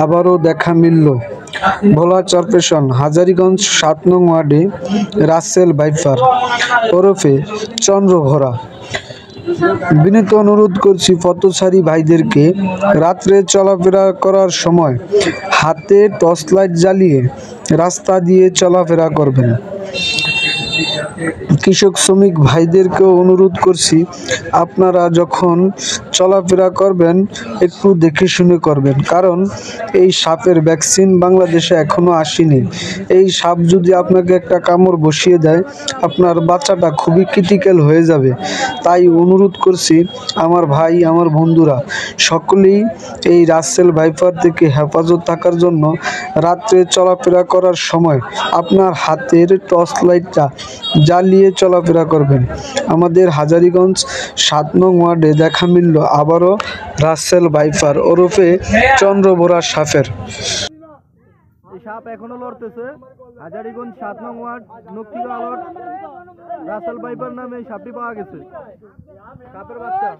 আবারও দেখা মিলল ভোলা চরপেশন হাজারীগঞ্জ ৭ নং ওয়ার্ডে রাসেল ভাইপার ওরফে চন্দ্রভরা। বিনীত অনুরোধ করছি পথচারী ভাইদেরকে রাত্রে চলাফেরা করার সময় হাতে টর্চ লাইট জ্বালিয়ে রাস্তা দিয়ে চলাফেরা করবেন। কৃষক শ্রমিক ভাইদেরকেও অনুরোধ করছি, আপনারা যখন চলাফেরা করবেন একটু দেখে শুনে করবেন, কারণ এই সাপের ভ্যাকসিন বাংলাদেশে এখনো আসেনি। এই সাপ যদি আপনাকে একটা কামড় বসিয়ে দেয়, আপনার বাচ্চাটা খুবই ক্রিটিক্যাল হয়ে যাবে। তাই অনুরোধ করছি আমার ভাই, আমার বন্ধুরা সকলেই এই রাসেল ভাইপার থেকে হেফাজত থাকার জন্য রাত্রে চলাফেরা করার সময় আপনার হাতের টর্চ লাইটটা জ্বালিয়ে চলাফেরা করবেন। আমাদের হাজারীগঞ্জ ৭ নং ওয়ার্ডে দেখা মিলল আবারও রাসেল ভাইপার ওরফে চন্দ্রভরা সাপের। এই সাপ এখনো লড়তেছে। হাজারীগঞ্জ ৭ নং ওয়ার্ড নক্ষির আলট রাসেল ভাইপার নামে এই সাপটি পাওয়া গেছে। সাপের বাচ্চা।